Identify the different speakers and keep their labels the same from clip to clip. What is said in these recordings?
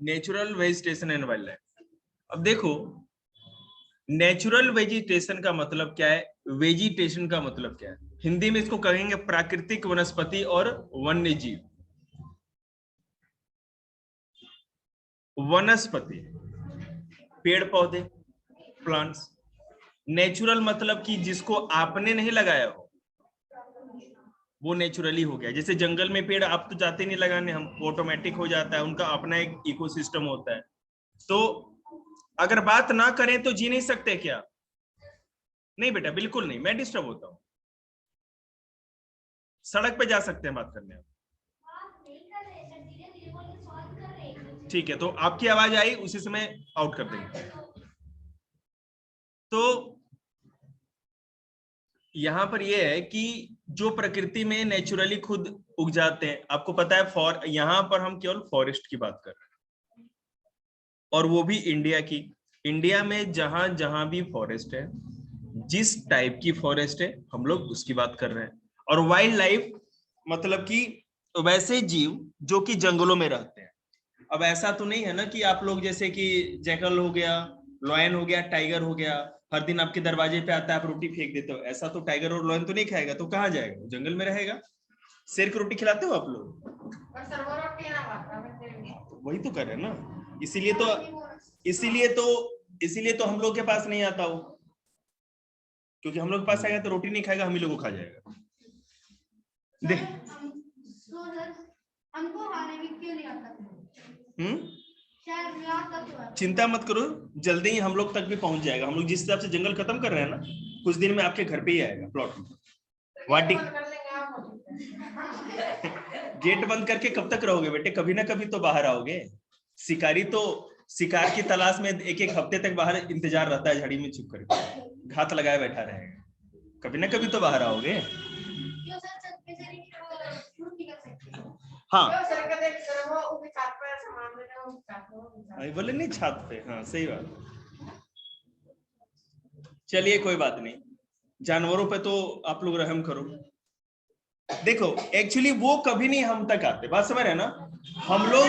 Speaker 1: Natural vegetation and wild life. अब देखो, natural vegetation का मतलब क्या है, वेजिटेशन का मतलब क्या है, हिंदी में इसको कहेंगे प्राकृतिक वनस्पति और वन्य जीव। वनस्पति पेड़ पौधे, प्लांट्स। नेचुरल मतलब कि जिसको आपने नहीं लगाया हो, वो नेचुरली हो गया। जैसे जंगल में पेड़ आप तो जाते नहीं लगाने, हम ऑटोमेटिक हो जाता है, उनका अपना एक इकोसिस्टम होता है। तो अगर बात ना करें तो जी नहीं सकते क्या? नहीं बेटा, बिल्कुल नहीं, मैं डिस्टर्ब होता हूं। सड़क पे जा सकते हैं बात करने। ठीक है, तो आपकी आवाज आई, उसी समय आउट कर देंगे। तो यहां पर यह है कि जो प्रकृति में नेचुरली खुद उग जाते हैं, आपको पता है यहां पर हम केवल फॉरेस्ट की बात कर रहे हैं, और वो भी इंडिया की। इंडिया में जहां जहां भी फॉरेस्ट है, जिस टाइप की फॉरेस्ट है, हम लोग उसकी बात कर रहे हैं। और वाइल्ड लाइफ मतलब कि वैसे जीव जो कि जंगलों में रहते हैं। अब ऐसा तो नहीं है ना कि आप लोग जैसे कि जैकल हो गया, लॉयन हो गया, टाइगर हो गया, हर दिन आपके दरवाजे पे आता है, आप रोटी फेंक देते हो। ऐसा तो टाइगर और लॉयन तो नहीं खाएगा, तो कहाँ जाएगा? जंगल में रहेगा। शेर की रोटी खिलाते हो आप लोग? वही तो कर रहे हैं ना, इसीलिए तो हम लोग के पास नहीं आता हो, क्योंकि हम लोग के पास आएगा तो रोटी नहीं खाएगा, हम ही लोगों को खा जाएगा। देख हमको खाने में क्यों नहीं आता? चिंता मत करो, जल्दी ही हम लोग तक भी पहुंच जाएगा। हम लोग जिस हिसाब से जंगल खत्म कर रहे हैं ना, कुछ दिन में आपके घर पे ही आएगा प्लॉट में। वाटी गेट बंद करके कब तक रहोगे बेटे? कभी ना कभी तो बाहर आओगे। शिकारी तो शिकार की तलाश में एक एक हफ्ते तक बाहर इंतजार रहता है, झाड़ी में छुप करके घात लगाए बैठा रहेगा। कभी ना कभी तो बाहर आओगे। हाँ बोले नहीं, छत पे। हाँ सही बात। चलिए कोई बात नहीं, जानवरों पे तो आप लोग रहम करो। देखो एक्चुअली वो कभी नहीं हम तक आते, बात समझ रहे ना? हम लोग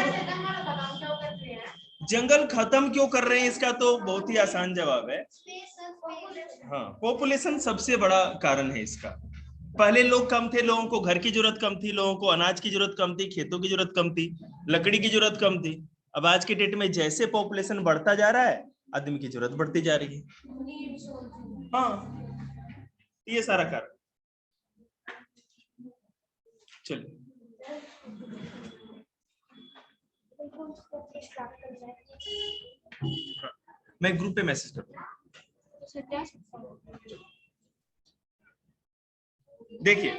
Speaker 1: जंगल खत्म क्यों कर रहे हैं, इसका तो बहुत ही आसान जवाब है। हाँ, पॉपुलेशन सबसे बड़ा कारण है इसका। पहले लोग कम थे, लोगों को घर की जरूरत कम थी, लोगों को अनाज की जरूरत कम थी, खेतों की जरूरत कम थी, लकड़ी की जरूरत कम थी। अब आज के डेट में जैसे पॉपुलेशन बढ़ता जा रहा है, आदमी की जरूरत बढ़ती जा रही है। हाँ, ये सारा कारण। चलिए मैं ग्रुप पे मैसेज करता हूँ। देखिए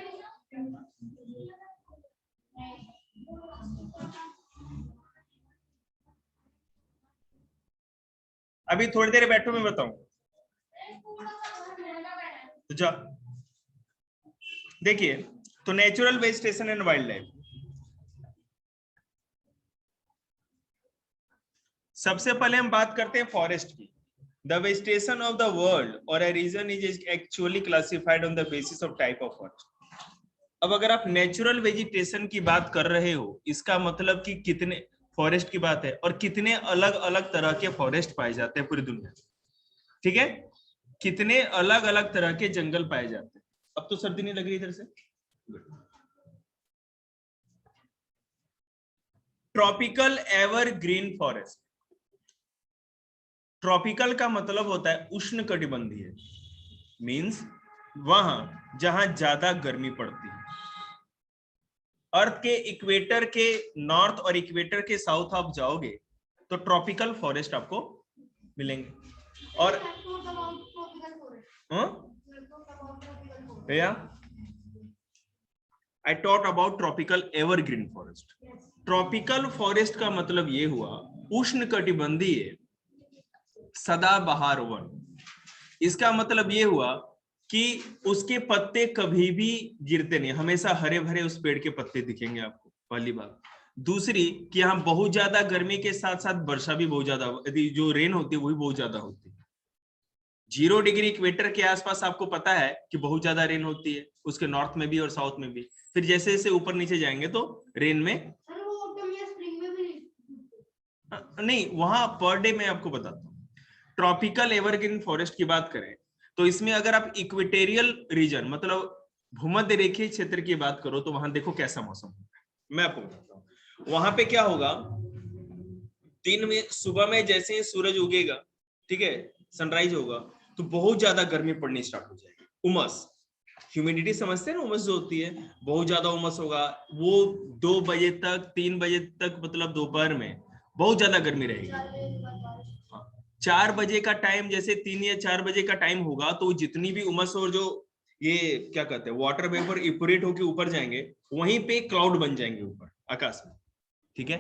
Speaker 1: अभी थोड़ी देर बैठो, मैं बताऊं। तो जा देखिए, तो natural vegetation and wild life. सबसे पहले हम बात करते हैं फॉरेस्ट की। The vegetation of the world और a region is actually classified on the basis of type of forest। अब अगर आप नेचुरल वेजिटेशन की बात कर रहे हो, इसका मतलब कि कितने फॉरेस्ट की बात है और कितने अलग अलग तरह के फॉरेस्ट पाए जाते हैं पूरी दुनिया में। ठीक है, कितने अलग अलग तरह के जंगल पाए जाते हैं। अब तो सर्दी नहीं लग रही इधर से। Tropical evergreen forest. ट्रॉपिकल का मतलब होता है उष्णकटिबंधीय, मींस वहां जहां ज्यादा गर्मी पड़ती है। अर्थ के इक्वेटर के नॉर्थ और इक्वेटर के साउथ आप जाओगे तो ट्रॉपिकल फॉरेस्ट आपको मिलेंगे। और भैया I taught about tropical evergreen forest. Tropical forest का मतलब ये हुआ उष्णकटिबंधीय सदाबहार वन। इसका मतलब ये हुआ कि उसके पत्ते कभी भी गिरते नहीं, हमेशा हरे भरे उस पेड़ के पत्ते दिखेंगे आपको, पहली बात। दूसरी कि यहाँ बहुत ज्यादा गर्मी के साथ साथ वर्षा भी बहुत ज्यादा, यदि जो रेन होती है वही बहुत ज्यादा होती है। 0 डिग्री इक्वेटर के आसपास आपको पता है कि बहुत ज्यादा रेन होती है, उसके नॉर्थ में भी और साउथ में भी। फिर जैसे जैसे ऊपर नीचे जाएंगे तो रेन में नहीं, वहां पर डे मैं आपको बताता हूँ। ट्रॉपिकल एवरग्रीन फॉरेस्ट की बात करें तो इसमें अगर आप इक्वेटोरियल रीजन मतलब भूमध्य रेखीय क्षेत्र की बात करो तो वहां देखो कैसा मौसम होगा, मैं आपको बताता हूँ। वहां पे क्या होगा, दिन में सुबह में जैसे ही सूरज उगेगा, ठीक है, सनराइज होगा, तो बहुत ज्यादा गर्मी पड़नी स्टार्ट हो जाएगी, उमस, ह्यूमिडिटी समझते हैं ना, उमस जो होती है, बहुत ज्यादा उमस होगा। वो 2 बजे तक 3 बजे तक मतलब दोपहर में बहुत ज्यादा गर्मी रहेगी। 4 बजे का टाइम, जैसे 3 या 4 बजे का टाइम होगा तो जितनी भी उमस और जो ये क्या कहते हैं वाटर वेपर इपोरेट होकर ऊपर जाएंगे, वहीं पे क्लाउड बन जाएंगे ऊपर आकाश में, ठीक है।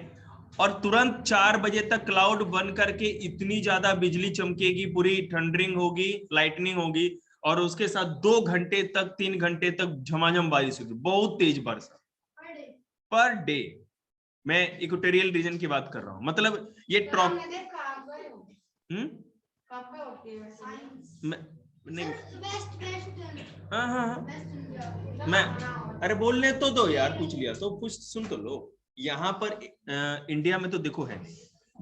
Speaker 1: और तुरंत 4 बजे तक क्लाउड बन करके इतनी ज्यादा बिजली चमकेगी, पूरी थंडरिंग होगी, लाइटनिंग होगी, और उसके साथ 2 घंटे तक 3 घंटे तक झमाझम बारिश होगी, बहुत तेज वर्षा पर डे। मैं इक्वेटोरियल रीजन की बात कर रहा हूँ, मतलब ये ट्रॉप नहीं, हाँ हाँ हाँ, मैं अरे बोलने तो दो यार, पूछ लिया तो कुछ सुन तो लो। यहाँ पर इंडिया में तो देखो है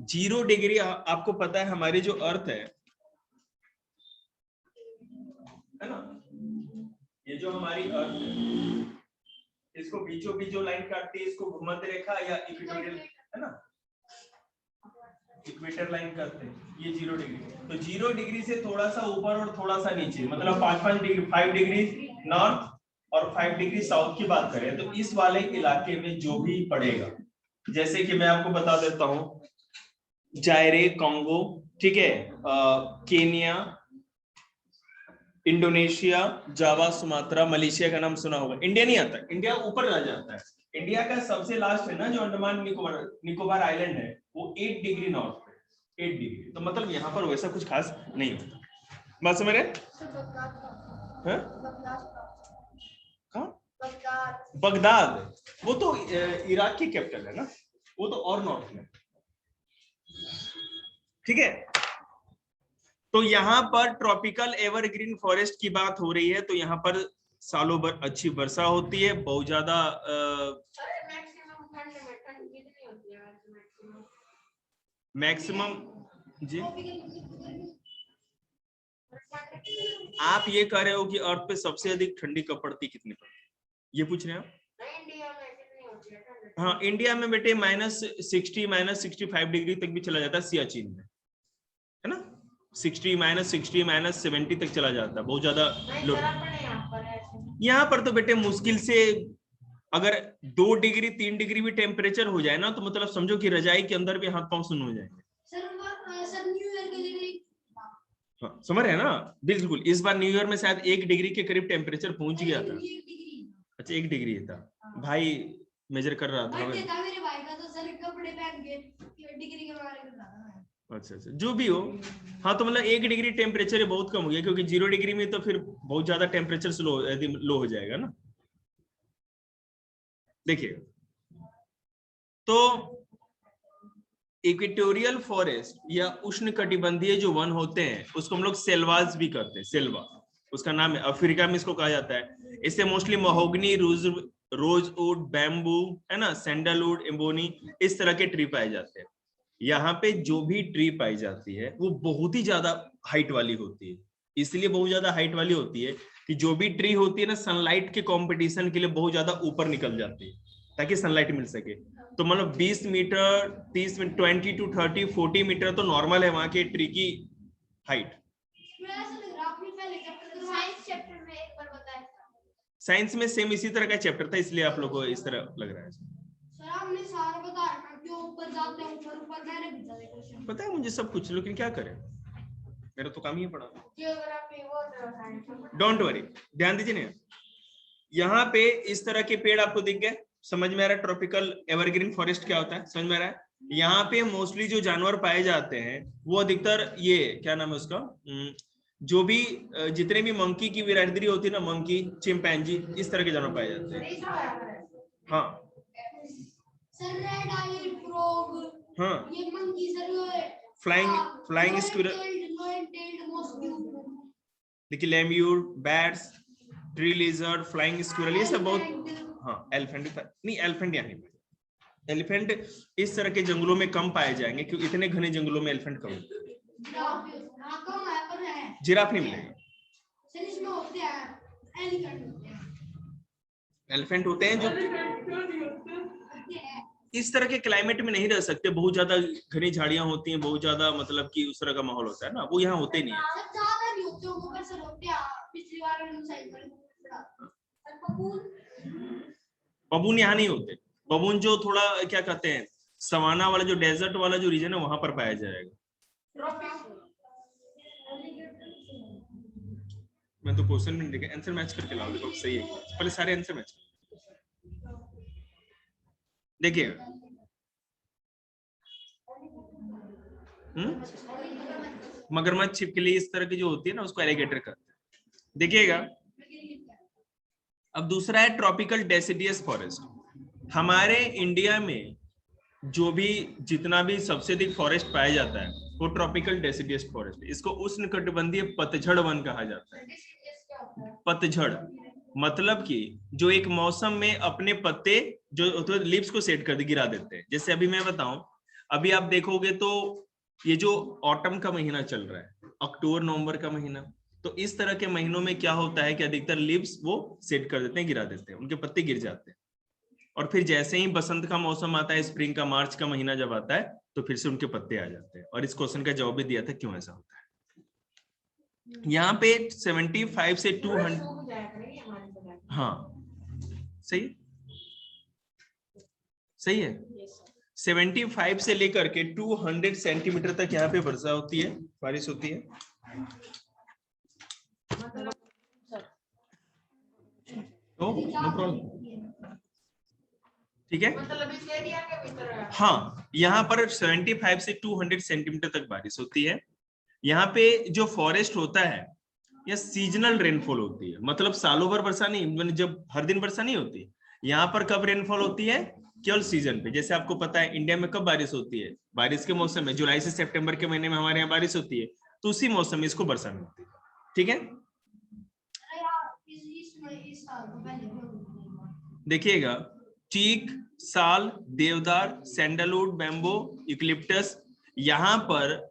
Speaker 1: 0 डिग्री, आपको पता है हमारी जो अर्थ है ना, ये जो हमारी अर्थ है, इसको बीचों बीच जो लाइन काटती है इसको भूमध्य रेखा या इक्वेटोरियल है ना, इक्वेटर लाइन करते हैं, ये 0 डिग्री, तो 0 डिग्री से थोड़ा सा ऊपर और थोड़ा सा नीचे, मतलब 5 डिग्री, 5 डिग्री नॉर्थ और 5 डिग्री साउथ की बात करें तो इस वाले इलाके में जो भी पड़ेगा, जैसे कि मैं आपको बता देता हूं, जायरे, कांगो, ठीक है, केनिया, इंडोनेशिया, जावा, सुमात्रा, मलेशिया का नाम सुना होगा। इंडिया नहीं आता, इंडिया ऊपर आ जाता है। इंडिया का सबसे लास्ट है ना जो अंडमान निकोबार आइलैंड है, वो 8 डिग्री नॉर्थ पे, 8 डिग्री, तो मतलब यहाँ पर वैसा कुछ खास नहीं होता। बात समझ रहे? बगदाद, वो तो इराक की कैपिटल है ना, वो तो और नॉर्थ में, ठीक है। तो यहाँ पर ट्रॉपिकल एवरग्रीन फॉरेस्ट की बात हो रही है, तो यहाँ पर सालों भर अच्छी वर्षा होती है, बहुत ज्यादा मैक्सिमम जी। आप ये कह रहे हो कि अर्थ पे सबसे अधिक ठंडी कब पड़ती, कितनी पड़ती, ये पूछ रहे हैं आप? हाँ, इंडिया में बेटे -60 -65 डिग्री तक भी चला जाता है सियाचिन में, है ना, 60 -70 तक चला जाता है, बहुत ज्यादा लो। यहाँ पर तो बेटे मुश्किल से अगर 2 डिग्री 3 डिग्री भी टेम्परेचर हो जाए ना, तो मतलब समझो कि रजाई के अंदर भी हाथ पांव सुन्न हो जाएंगे। हाँ, समझ रहे हैं ना, बिल्कुल। इस बार न्यू ईयर में शायद 1 डिग्री के करीब टेम्परेचर पहुंच गया था। अच्छा, 1 डिग्री था, भाई मेजर कर रहा था मेरे भाई का, तो सर कपड़े पहन के डिग्री के बारे में बता रहा है। अच्छा, जो भी हो, हाँ, तो मतलब 1 डिग्री टेम्परेचर बहुत कम हो गया, क्योंकि 0 डिग्री में तो फिर बहुत ज्यादा टेम्परेचर लो हो जाएगा ना। देखिए, तो इक्वेटोरियल फॉरेस्ट या उष्णकटिबंधीय जो वन होते हैं उसको हम लोग सेल्वास भी कहते हैं, सेल्वा उसका नाम है, अफ्रीका में इसको कहा जाता है। इससे मोस्टली महोगनी, रोजवुड, बैम्बू, है ना, सैंडलवुड, एम्बोनी, इस तरह के ट्री पाए जाते हैं। यहाँ पे जो भी ट्री पाई जाती है वो बहुत ही ज्यादा हाइट वाली होती है, इसलिए बहुत ज्यादा हाइट वाली होती है कि जो भी ट्री होती है ना, सनलाइट के कंपटीशन के लिए बहुत ज्यादा ऊपर निकल जाती है ताकि सनलाइट मिल सके। तो मतलब 20 मीटर, 30 मीटर, 20 to 30, 40 मीटर तो नॉर्मल है वहां के ट्री की हाइट। साइंस में सेम इसी तरह का चैप्टर था, इसलिए आप लोगों को इस तरह लग रहा है। पता है मुझे सब कुछ, लेकिन क्या करें, मेरा तो काम ही पड़ा। डोंट वरी, ध्यान दीजिए ना, यहाँ पे इस तरह के पेड़ आपको दिख गए, समझ में आ रहा है ट्रॉपिकल एवरग्रीन फॉरेस्ट क्या होता है, समझ में आ रहा है। यहाँ पे मोस्टली जो जानवर पाए जाते हैं वो अधिकतर ये क्या नाम है उसका, जो भी जितने भी मंकी की बिरादरी होती है ना, मंकी, चिंपैंजी, इस तरह के जानवर पाए जाते हैं। हाँ हाँ, ये मंकी सर, फ्लाइंग स्क्विरल, देखिए lemur, bats, tree lizard, flying squirrel, ये सब बहुत, हाँ एलिफेंट नहीं, एलिफेंट यहाँ नहीं, एलिफेंट इस तरह के जंगलों में कम पाए जाएंगे क्योंकि इतने घने जंगलों में एलिफेंट कम। जिराफ नहीं मिलेगा। एलिफेंट होते हैं जो इस तरह के क्लाइमेट में नहीं रह सकते, बहुत ज्यादा घनी झाड़ियां होती हैं, बहुत ज्यादा मतलब कि उस तरह का माहौल होता है ना, वो यहाँ होते नहीं है। बबून यहाँ नहीं होते। बबून जो थोड़ा क्या कहते हैं सवाना वाला जो डेजर्ट वाला जो रीजन है वहां पर पाया जाएगा। मैं तो क्वेश्चन में नहीं देखा, आंसर मैच करके लाओ। देखो सही है, पहले सारे आंसर मैच देखिए। मगरमच्छ, छिपकली इस तरह की जो होती है ना उसको एलिगेटर कहते हैं। देखिएगा अब दूसरा है ट्रॉपिकल डेसिडियस फॉरेस्ट। हमारे इंडिया में जो भी जितना भी सबसे अधिक फॉरेस्ट पाया जाता है वो ट्रॉपिकल डेसिडियस फॉरेस्ट। इसको उष्णकटिबंधीय पतझड़ वन कहा जाता है। पतझड़ मतलब कि जो एक मौसम में अपने पत्ते जो तो लीव्स को सेट कर गिरा देते हैं। जैसे अभी मैं बताऊं, अभी आप देखोगे तो ये जो ऑटम का महीना चल रहा है, अक्टूबर नवंबर का महीना, तो इस तरह के महीनों में क्या होता है कि अधिकतर लीव्स वो सेट कर देते हैं, गिरा देते हैं, उनके पत्ते गिर जाते हैं। और फिर जैसे ही बसंत का मौसम आता है, स्प्रिंग का मार्च का महीना जब आता है, तो फिर से उनके पत्ते आ जाते हैं। और इस क्वेश्चन का जवाब भी दिया था क्यों ऐसा होता है। यहाँ पे 75 से 200, हाँ सही सही है, 75 से लेकर के 200 सेंटीमीटर तक यहाँ पे वर्षा होती है, बारिश होती है। तो नो प्रॉब्लम, ठीक है। मतलब इस एरिया के भीतर है। हाँ, यहाँ पर 75 से 200 सेंटीमीटर तक बारिश होती है। यहाँ पे जो फॉरेस्ट होता है यह सीजनल रेनफॉल होती है, मतलब सालों भर वर्षा नहीं, जब हर दिन वर्षा नहीं होती। यहाँ पर कब रेनफॉल होती है, केवल सीजन पे। जैसे आपको पता है इंडिया में कब बारिश होती है, बारिश के मौसम में, जुलाई से सितंबर के महीने में हमारे यहाँ बारिश होती है, तो उसी मौसम में इसको वर्षा मिलती है, ठीक है। देखिएगा चीक, साल, देवदार, सैंडलवुड, बैम्बो, यूकलिप्टस, यहाँ पर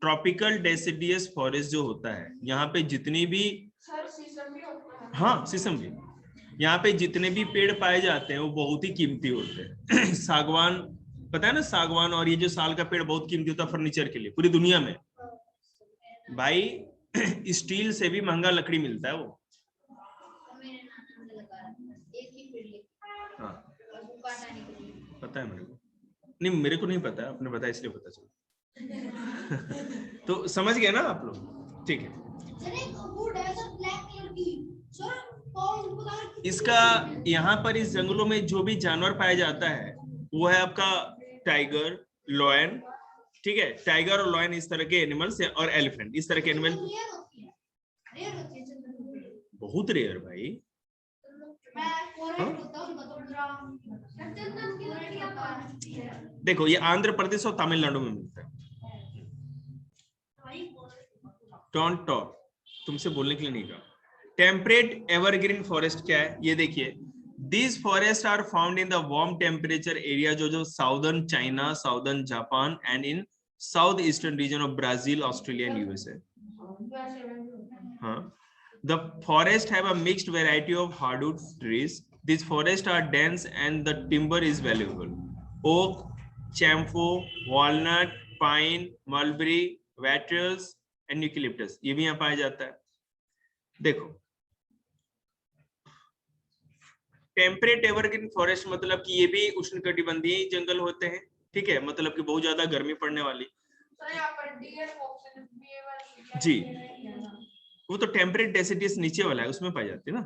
Speaker 1: ट्रॉपिकल डेसिडियस फॉरेस्ट जो होता है, यहाँ पे जितनी भी, हाँ शीशम भी, यहाँ पे जितने भी पेड़ पाए जाते हैं वो बहुत ही कीमती होते हैं। सागवान, पता है ना, सागवान और ये जो साल का पेड़ बहुत कीमती होता है फर्नीचर के लिए पूरी दुनिया में। भाई स्टील से भी महंगा लकड़ी मिलता है वो। हाँ पता है मेरे को, नहीं मेरे को नहीं पता, आपने बताया इसलिए पता चला। तो समझ गए ना आप लोग, ठीक है। इसका यहाँ पर इस जंगलों में जो भी जानवर पाया जाता है वो है आपका टाइगर, लॉयन, ठीक है। टाइगर और लॉयन इस तरह के एनिमल्स, और एलिफेंट इस तरह के एनिमल बहुत रेयर भाई। देखो ये आंध्र प्रदेश और तमिलनाडु में मिलता है। डोंट टॉक, तुमसे बोलने के लिए नहीं कहा। टेम्परेट एवरग्रीन फॉरेस्ट क्या है ये देखिए। These forests are found in the warm temperature area जो southern China, southern Japan and in south eastern region of Brazil, Australia and USA. हाँ, the forest have a mixed variety of hardwood trees. These forests are dense and the timber is valuable. Oak, chamfo, walnut, pine, mulberry, wattles and eucalyptus ये भी यहाँ पाया जाता है। देखो temperate evergreen forest मतलब कि ये भी उष्णकटिबंधीय जंगल होते हैं, ठीक है, मतलब कि बहुत ज्यादा गर्मी पड़ने वाली। जी, वो तो टेम्परेट डेसिडियस नीचे वाला है उसमें पाई जाती है ना।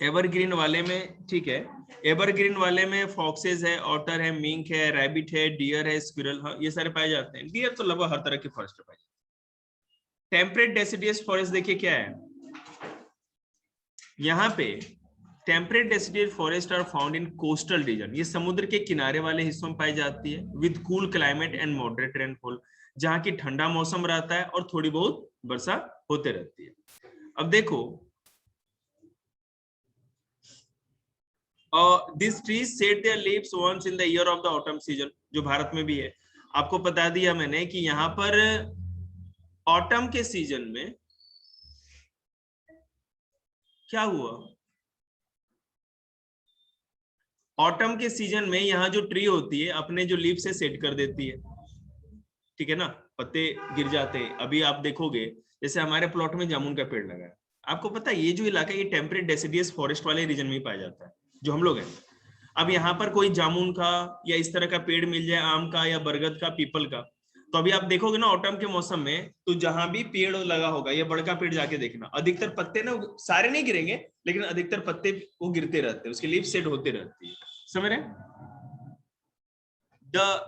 Speaker 1: एवरग्रीन वाले में, ठीक है, एवरग्रीन वाले में फॉक्सेस है, ऑटर है, मिंक है, रैबिट है, डियर है, स्क्विरल, हाँ ये सारे पाए जाते हैं। डियर तो लगभग हर तरह के फॉरेस्ट पाए जाते हैं। टेम्परेट डेसिडियस फॉरेस्ट देखिए क्या है यहाँ पे। Temperate deciduous forest are found in coastal region, ये समुद्र के किनारे वाले हिस्सों में पाई जाती है। With cool climate and moderate rainfall, जहाँ की ठंडा मौसम रहता है और थोड़ी बहुत वर्षा होते रहती है। अब देखो this trees set their leaves once in the year of the autumn season, जो भारत में भी है। आपको बता दिया मैंने कि यहाँ पर ऑटम के सीजन में क्या हुआ, ऑटम के सीजन में यहाँ जो ट्री होती है अपने जो लीव से सेट कर देती है, ठीक है ना, पत्ते गिर जाते हैं। अभी आप देखोगे जैसे हमारे प्लॉट में जामुन का पेड़ लगा है, आपको पता है ये जो इलाका है ये टेम्परेट डेसिडियस फॉरेस्ट वाले रीजन में ही पाया जाता है जो हम लोग हैं। अब यहाँ पर कोई जामुन का या इस तरह का पेड़ मिल जाए, आम का या बरगद का, पीपल का, तो अभी आप देखोगे ना ऑटम के मौसम में, तो जहां भी पेड़ लगा होगा या बड़का पेड़ जाके देखना, अधिकतर पत्ते ना सारे नहीं गिरेंगे, लेकिन अधिकतर पत्ते वो गिरते रहते हैं, उसकी लीफ सेट होते रहती है, समझ रहे हैं?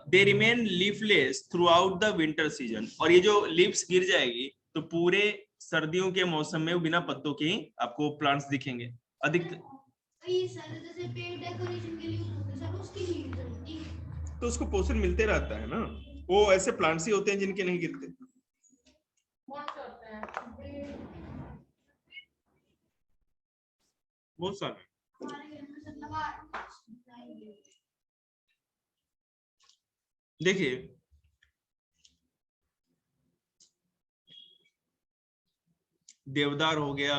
Speaker 1: they remain leafless throughout the winter season, और ये जो लीव्स गिर जाएगी तो पूरे सर्दियों के मौसम में बिना पत्तों के ही आपको प्लांट्स दिखेंगे। अधिक जैसे पेड़ डेकोरेशन के लिए सर उसकी लीव्स होती है, तो उसको पोषण मिलते रहता है ना, वो ऐसे प्लांट्स ही होते हैं जिनके नहीं गिरते। बहुत सारे देखिए, देवदार हो गया,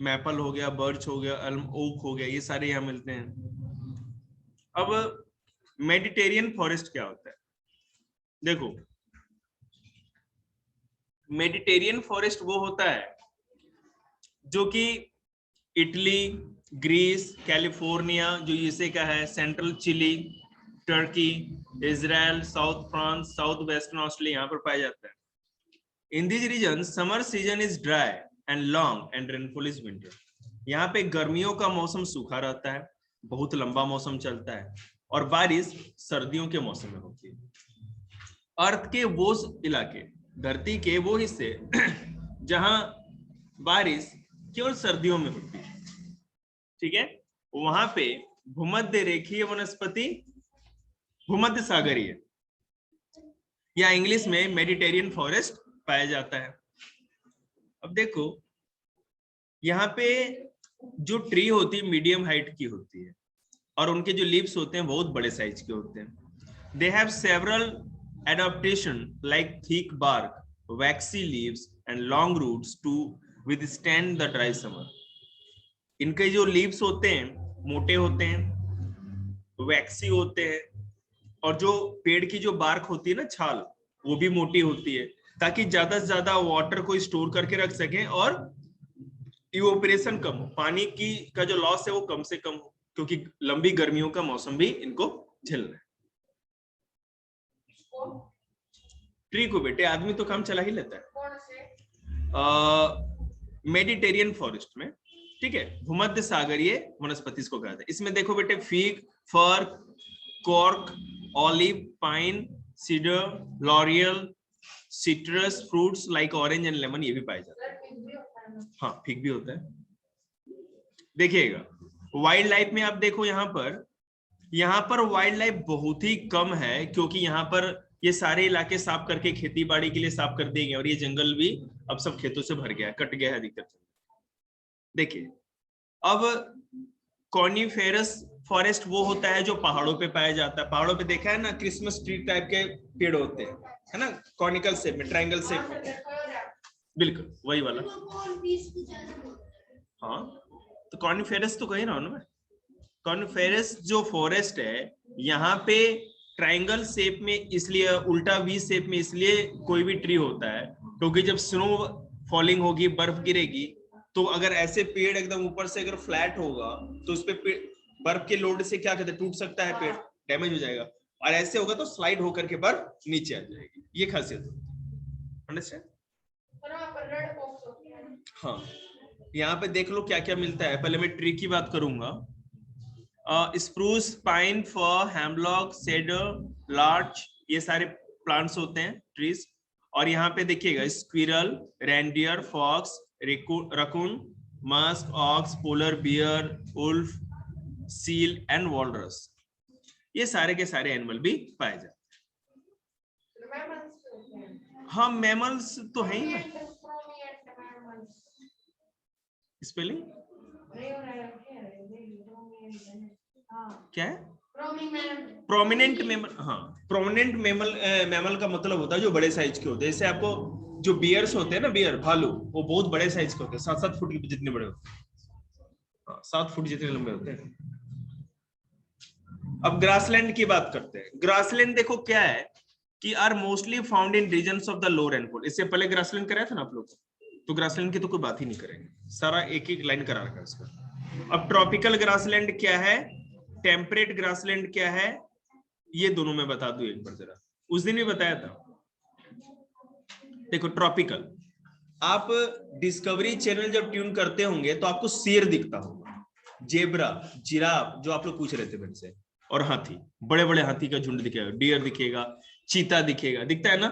Speaker 1: मैपल हो गया, बर्च हो गया, अल्म ओक हो गया, ये सारे यहाँ मिलते हैं। अब मेडिटेरियन फॉरेस्ट क्या होता है, देखो मेडिटेरियन फॉरेस्ट वो होता है जो कि इटली, ग्रीस, कैलिफोर्निया जो यूएसए का है, central Chile, Turkey, Israel, south France, south western Australia यहाँ पर पाया जाता है। In this region summer season is dry and long and rainfall is winter. यहाँ पे गर्मियों का मौसम सूखा रहता है, बहुत लंबा मौसम चलता है, और बारिश सर्दियों के मौसम में होती है। अर्थ के वो इलाके, धरती के वो हिस्से जहां बारिश केवल सर्दियों में होती है, ठीक है, वहां पे भूमध्य रेखीय वनस्पति, भूमध्य सागरीय या इंग्लिश में मेडिटेरियन फॉरेस्ट पाया जाता है। अब देखो यहाँ पे जो ट्री होती है मीडियम हाइट की होती है, और उनके जो लीव्स होते हैं बहुत बड़े साइज के होते हैं। They have several adaptation like thick bark, waxy leaves and long roots to withstand the dry summer. इनके जो लीव्स होते हैं मोटे होते हैं, वैक्सी होते हैं, और जो पेड़ की जो बार्क होती है ना, छाल, वो भी मोटी होती है, ताकि ज्यादा से ज्यादा वाटर को स्टोर करके रख सके और इवोपरेशन कम हो, पानी की का जो लॉस है वो कम से कम हो, क्योंकि लंबी गर्मियों का मौसम भी इनको झेलना है। ट्री को बेटे आदमी तो काम चला ही लेता है। मेडिटेरियन फॉरेस्ट में, ठीक है, भूमध्य सागरीय वनस्पति को कहते हैं। इसमें देखो बेटे fig, fir, cork, olive, pine, cedar, laurel, citrus fruits like orange and lemon, ये भी पाए जाते हैं। हाँ, फिग भी होता है। देखिएगा वाइल्ड लाइफ में आप देखो यहाँ पर वाइल्ड लाइफ बहुत ही कम है, क्योंकि यहाँ पर ये सारे इलाके साफ करके खेती बाड़ी के लिए साफ कर दिए गए, और ये जंगल भी अब सब खेतों से भर गया है, कट गया है अधिकतर। देखिए अब कॉनिफेरस फॉरेस्ट वो होता है जो पहाड़ों पे पाया जाता है। पहाड़ों पे देखा है ना, क्रिसमस ट्री टाइप के पेड़ होते हैं, है ना, कॉनिकल शेप में, ट्रायंगल शेप में, बिल्कुल वही वाला। हाँ, तो कॉनिफेरस तो कही रहा हूं ना मैं। कॉनिफेरस जो फॉरेस्ट है यहाँ पे ट्रायंगल शेप में, इसलिए उल्टा वी शेप में इसलिए कोई भी ट्री होता है, क्योंकि जब स्नो फॉलिंग होगी, बर्फ गिरेगी, तो अगर ऐसे पेड़ एकदम ऊपर से अगर फ्लैट होगा तो उस पे बर्फ के लोड से क्या कहते हैं, टूट सकता है, पेड़ डैमेज हो जाएगा, और ऐसे होगा तो स्लाइड होकर के बर्फ नीचे आ जाएगी, ये खासियत। अंडरस्टैंड? हाँ, यहाँ पे देख लो क्या क्या मिलता है। पहले मैं ट्री की बात करूंगा। स्प्रूस, पाइन, फर, हेमलॉक, सेडर, लार्च, ये सारे प्लांट्स होते हैं, ट्रीज। और यहाँ पे देखिएगा squirrel, reindeer, fox, raccoon, musk, ox, polar bear, wolf, seal and walrus, ये सारे के सारे एनिमल भी पाए जाते हैं। हाँ, मैमल्स तो है ही ना। स्पेलिंग क्या है? Prominent mammal. हाँ, प्रोमिनेंट मैमल का मतलब होता है जो बड़े साइज के होते हैं। जैसे आपको जो बियर्स होते हैं ना, बियर भालू, वो बहुत बड़े साइज के होते हैं, 7-7 फुट के जितने बड़े होते हैं। 7 फुट जितने लंबे होते हैं। अब ग्रासलैंड की बात करते हैं। ग्रासलैंड देखो क्या है कि are mostly found in regions of the low rainfall. इससे पहले ग्रासलैंड कराया था ना आप लोग, तो ग्रासलैंड की तो कोई बात ही नहीं करेंगे, सारा एक एक लाइन करा रखा है इसका। अब ट्रॉपिकल ग्रासलैंड क्या है, टेम्परेट ग्रासलैंड क्या है, ये दोनों मैं बता दूं एक बार जरा। उस दिन भी बताया था। देखो ट्रॉपिकल, आप डिस्कवरी चैनल जब ट्यून करते होंगे तो आपको शेर दिखता होगा, जेब्रा, जिराफ जो आप लोग पूछ रहे थे मेरे से, और हाथी, बड़े बड़े हाथी का झुंड दिखेगा, डियर दिखेगा, चीता दिखेगा, दिखता है ना।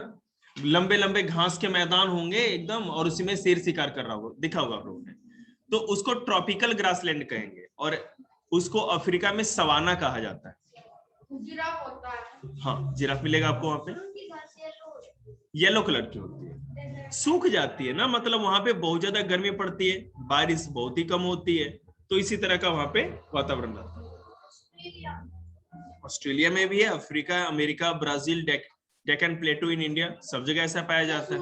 Speaker 1: लंबे लंबे घास के मैदान होंगे एकदम, और उसी में शेर शिकार कर रहा होगा, दिखा होगा आप लोगों ने। तो उसको ट्रॉपिकल ग्रासलैंड कहेंगे, और उसको अफ्रीका में सवाना कहा जाता है। जिराफ होता है। हाँ, जिराफ मिलेगा आपको वहां पे, येलो कलर की होती है, सूख जाती है ना, मतलब वहां पे बहुत ज्यादा गर्मी पड़ती है, बारिश बहुत ही कम होती है, तो इसी तरह का वहां पे वातावरण रहता है। ऑस्ट्रेलिया में भी है, Africa, America, Brazil, Deccan प्लेटू in India, सब जगह ऐसा पाया जाता है।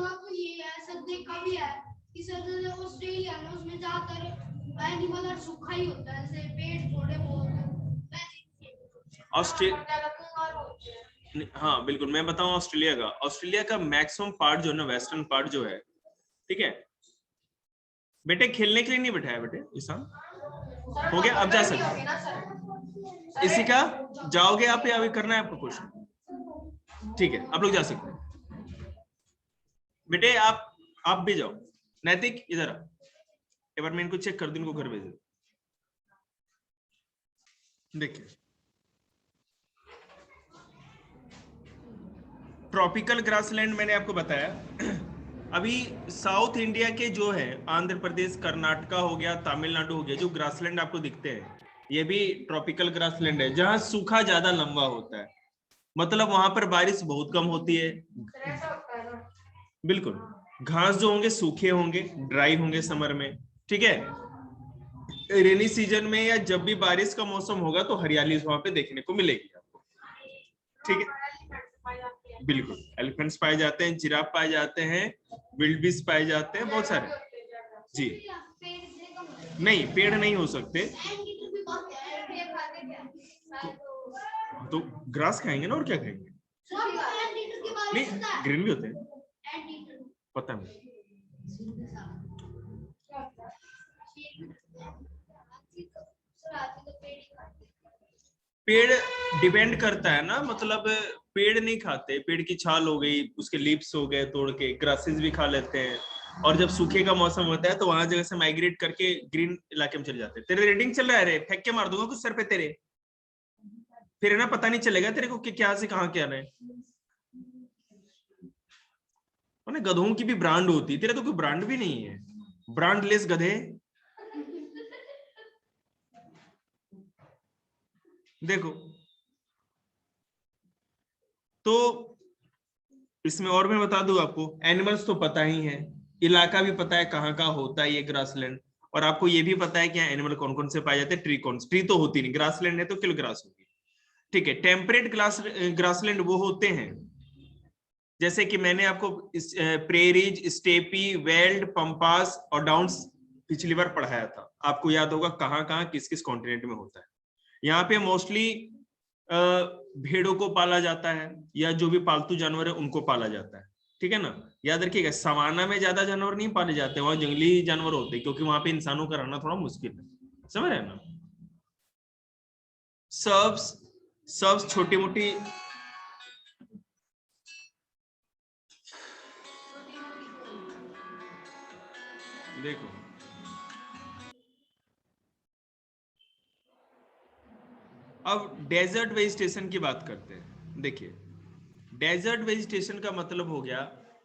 Speaker 1: हाँ बिल्कुल, मैं बताऊं ऑस्ट्रेलिया का मैक्सिमम पार्ट जो है ना, वेस्टर्न पार्ट जो है, ठीक है बेटे, खेलने के लिए नहीं बैठाया बेटे, ईशान हो गया, अब जा सकते। इसी का जाओगे आप या अभी करना है आपको क्वेश्चन? ठीक है, आप लोग जा सकते हैं बेटे, आप भी जाओ। नैतिक इधर आ, एक बार मैं इनको चेक कर दूं, इनको घर भेज दो। देखिए ट्रॉपिकल ग्रासलैंड मैंने आपको बताया। अभी साउथ इंडिया के जो है, आंध्र प्रदेश, कर्नाटका हो गया, तमिलनाडु हो गया, जो ग्रासलैंड आपको दिखते हैं, ये भी ट्रॉपिकल ग्रासलैंड है, जहां सूखा ज्यादा लंबा होता है, मतलब वहां पर बारिश बहुत कम होती है। बिल्कुल, घास जो होंगे सूखे होंगे, ड्राई होंगे समर में, ठीक है। रेनी सीजन में या जब भी बारिश का मौसम होगा तो हरियाली वहां पे देखने को मिलेगी आपको, ठीक है। बिल्कुल, एलिफेंट्स पाए जाते हैं, जिराफ पाए जाते हैं, विल्डबीस्ट पाए जाते हैं, बहुत सारे। जी नहीं, पेड़ नहीं हो सकते, तो ग्रास खाएंगे ना, और क्या खाएंगे? नहीं, ग्रीन भी होते हैं, पता नहीं। पेड़ डिपेंड करता है ना, मतलब पेड़ नहीं खाते, पेड़ की छाल हो गई, उसके लीव्स हो गए तोड़ के, ग्रासेस भी खा लेते हैं, और जब सूखे का मौसम होता है तो वहां जगह से माइग्रेट करके ग्रीन इलाके में चले जाते हैं। तेरे रेडिंग चल रहा है रे, फेंक के मार दूंगा कुछ सर पे तेरे, फिर ना पता नहीं चलेगा तेरे को कि क्या से कहाँ क्या रहे। गधों की भी ब्रांड होती है, तेरा तो कोई ब्रांड भी नहीं है, ब्रांडलेस गधे। देखो तो इसमें और मैं बता दूं आपको, एनिमल्स तो पता ही है, इलाका भी पता है कहाँ कहाँ होता है ये ग्रासलैंड, और आपको ये भी पता है कि यहाँ एनिमल कौन कौन से पाए जाते हैं। ट्री तो होती नहीं, ग्रासलैंड है तो किल ग्रास होगी, ठीक है। टेम्परेट ग्रासलैंड वो होते हैं जैसे कि मैंने आपको प्रेरीज, स्टेपी, वेल्ड, पंपास और डाउन्स पिछली बार पढ़ाया था, आपको याद होगा कहाँ कहाँ किस किस कॉन्टिनेंट में होता है। यहाँ पे मोस्टली भेड़ों को पाला जाता है, या जो भी पालतू जानवर है उनको पाला जाता है, ठीक है ना। याद रखिएगा, सवाना में ज्यादा जानवर नहीं पाले जाते, वहां जंगली जानवर होते हैं, क्योंकि वहां पे इंसानों का रहना थोड़ा मुश्किल है, समझ रहे हैं ना। सब छोटी मोटी, देखो अब डेजर्ट वेजिटेशन की बात करते हैं। देखिए डेजर्ट वेजिटेशन का मतलब हो गया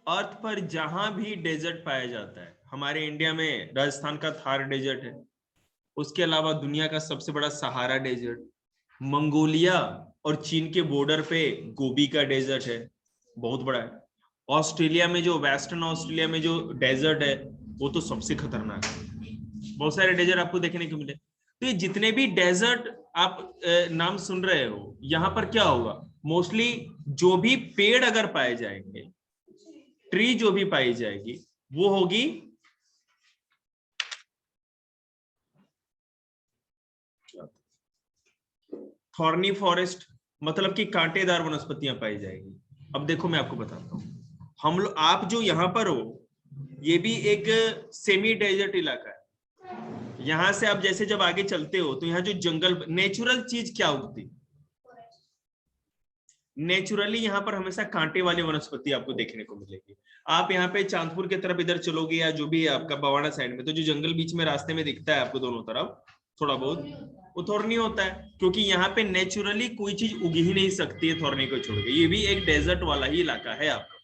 Speaker 1: अर्थ पर जहां भी डेजर्ट पाया जाता है। हमारे इंडिया में राजस्थान का थार डेजर्ट है, उसके अलावा दुनिया का सबसे बड़ा सहारा डेजर्ट, मंगोलिया और चीन के बॉर्डर पे गोबी का डेजर्ट है, बहुत बड़ा है। ऑस्ट्रेलिया में जो वेस्टर्न ऑस्ट्रेलिया में जो डेजर्ट है वो तो सबसे खतरनाक है, बहुत सारे डेजर्ट आपको देखने को मिले। तो ये जितने भी डेजर्ट आप नाम सुन रहे हो, यहाँ पर क्या होगा, मोस्टली जो भी पेड़ अगर पाए जाएंगे, ट्री जो भी पाई जाएगी, वो होगी थॉर्नी फॉरेस्ट, मतलब कि कांटेदार वनस्पतियां पाई जाएगी। अब देखो मैं आपको बताता हूँ, हम लोग, आप जो यहाँ पर हो, ये भी एक सेमी डेजर्ट इलाका है। यहां से आप जैसे जब आगे चलते हो तो यहाँ जो जंगल, नेचुरल चीज क्या उगती, नेचुरली यहाँ पर हमेशा कांटे वाली वनस्पति आपको देखने को मिलेगी। आप यहाँ पे चांदपुर की तरफ इधर चलोगे या जो भी है आपका बवाना साइड में, तो जो जंगल बीच में रास्ते में दिखता है आपको दोनों तरफ थोड़ा बहुत, वो थोरनी होता है, क्योंकि यहाँ पे नेचुरली कोई चीज उग ही नहीं सकती है थोरनी को छोड़ के। ये भी एक डेजर्ट वाला ही इलाका है आपका।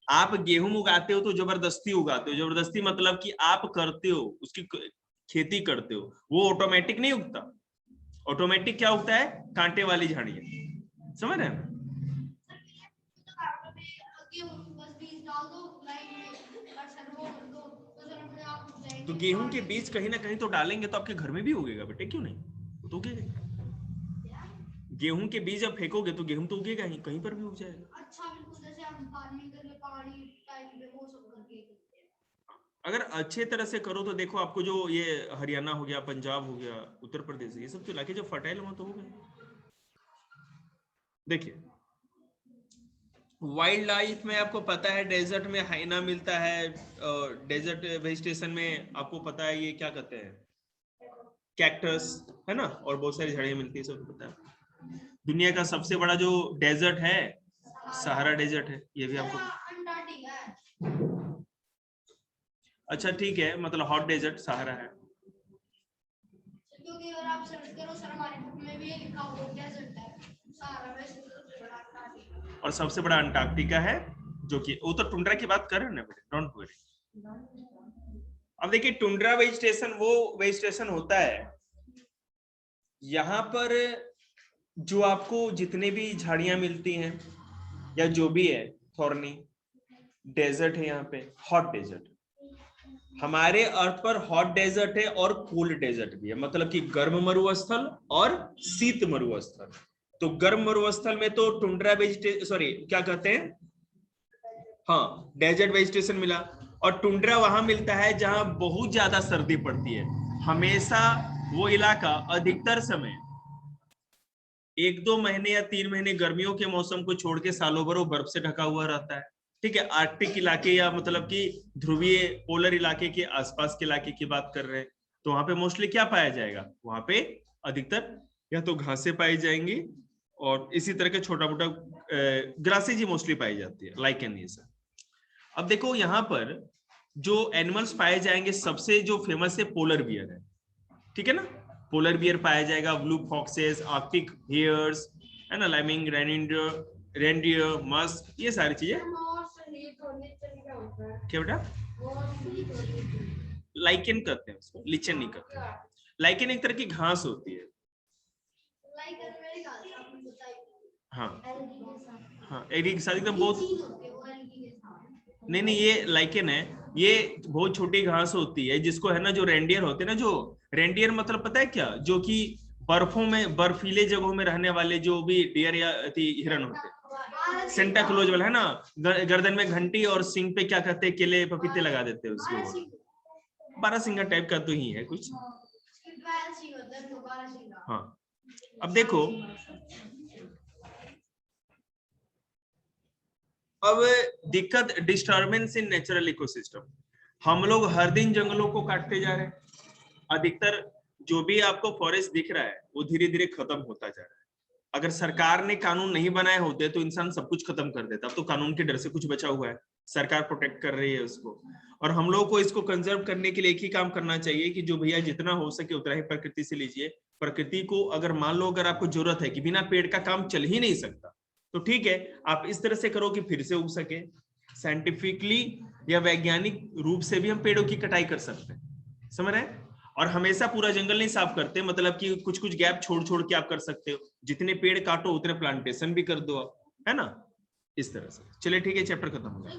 Speaker 1: आप गेहूं उगाते हो तो जबरदस्ती उगाते हो, जबरदस्ती मतलब कि आप करते हो, उसकी खेती करते हो, वो ऑटोमेटिक नहीं उगता। ऑटोमेटिक क्या उगता है, कांटे वाली झाड़ियां, समझ रहे हैं? तो गेहूं के बीज कहीं ना कहीं तो डालेंगे तो आपके घर में भी उगेगा बेटे, क्यों नहीं, तो उगेगा। गेहूं के बीज जब फेंकोगे तो गेहूं तो उगेगा ही, कहीं पर भी उग जाएगा। अच्छा, बिल्कुल जैसे हम फार्मिंग करके पानी टाइम पे वो सब करके, अगर अच्छे तरह से करो तो देखो आपको जो ये हरियाणा हो गया, पंजाब हो गया, उत्तर प्रदेश, ये सब तो इलाके जो फर्टाइल हो तो हो गए। देखिए वाइल्ड लाइफ में आपको पता है डेजर्ट में हाइना मिलता है, डेजर्ट वेजिटेशन में आपको पता है ये क्या कहते हैं, कैक्टस, है ना, और बहुत सारी झाड़ियां मिलती है, सब पता है। दुनिया का सबसे बड़ा जो डेजर्ट है सहारा डेजर्ट है, ये भी आपको। अच्छा ठीक है, मतलब हॉट डेजर्ट सहारा है, क्योंकि अगर आप सर्च करो सर हमारी बुक में भी ये लिखा हुआ है डेजर्ट है सहारा, वैसे सबसे बड़ा अंटार्कटिका, और सबसे बड़ा अंटार्कटिका है, जो कि वो तो टुंड्रा की बात कर रहे हैं ना बेटे, डोंट वरी। अब देखिए टुंड्रा वेजिटेशन वो वेजिटेशन होता है यहाँ पर जो आपको जितने भी झाड़ियां मिलती हैं या जो भी है, थॉर्नी डेजर्ट है यहाँ पे, हॉट डेजर्ट। हमारे अर्थ पर हॉट डेजर्ट है और कोल्ड डेजर्ट भी है, मतलब कि गर्म मरुस्थल और शीत मरुस्थल। तो गर्म मरुस्थल में तो टुंड्रा वेजिटेशन, सॉरी क्या कहते हैं, हाँ डेजर्ट वेजिटेशन मिला, और टुंड्रा वहां मिलता है जहां बहुत ज्यादा सर्दी पड़ती है। हमेशा वो इलाका अधिकतर समय 1-2 महीने या 3 महीने गर्मियों के मौसम को छोड़ के सालों भर वो बर्फ से ढका हुआ रहता है। ठीक है, आर्कटिक इलाके या मतलब कि ध्रुवीय पोलर इलाके के आसपास के इलाके की बात कर रहे हैं, तो वहां पे मोस्टली क्या पाया जाएगा, वहां पे अधिकतर या तो घासें पाई जाएंगी और इसी तरह के छोटा मोटा ग्रासेज ही मोस्टली पाई जाती है, लाइकेन ये सब। अब देखो यहाँ पर जो एनिमल्स पाए जाएंगे सबसे जो फेमस है पोलर बियर है, ठीक है ना, पोलर बियर पाया जाएगा, ब्लू फॉक्सेस, आर्कटिक हेयर्स, है ना, लाइमिंग रेनडियर, मस्क, ये सारी चीजें। क्या बेटा, लाइकेन करते हैं उसको, लिचन नहीं करते। लाइकेन एक तरह की घास होती है, हाँ हाँ, एरी के साथ एकदम बहुत, नहीं ये लाइकेन है, ये बहुत छोटी घास होती है जिसको है ना, जो रेंडियर होते हैं ना, जो रेंडियर मतलब पता है क्या, जो कि बर्फों में, बर्फीले जगहों में रहने वाले जो भी डियर या हिरन होते हैं, सेंटा क्लोज वाला है ना, गर्दन में घंटी और सिंग पे क्या कहते हैं, केले पपीते लगा देते हैं उसके, 12 सिंगा टाइप का तो ही है कुछ। हाँ अब देखो, अब दिक्कत डिस्टर्बेंस इन नेचुरल इकोसिस्टम, हम लोग हर दिन जंगलों को काटते जा रहे हैं, अधिकतर जो भी आपको फॉरेस्ट दिख रहा है वो धीरे धीरे खत्म होता जा रहा है। अगर सरकार ने कानून नहीं बनाए होते तो इंसान सब कुछ खत्म कर देता, अब तो कानून के डर से कुछ बचा हुआ है, सरकार प्रोटेक्ट कर रही है उसको, और हम लोगों को इसको कंजर्व करने के लिए एक ही काम करना चाहिए कि जो भैया जितना हो सके उतना ही प्रकृति से लीजिए। प्रकृति को अगर मान लो अगर आपको जरूरत है कि बिना पेड़ का काम चल ही नहीं सकता, तो ठीक है, आप इस तरह से करो कि फिर से उग सके। साइंटिफिकली या वैज्ञानिक रूप से भी हम पेड़ों की कटाई कर सकते हैं, समझ रहे हैं, और हमेशा पूरा जंगल नहीं साफ करते, मतलब कि कुछ कुछ गैप छोड़ छोड़ के आप कर सकते हो, जितने पेड़ काटो उतने प्लांटेशन भी कर दो आप, है ना, इस तरह से। चलिए ठीक है, चैप्टर खत्म हो गया।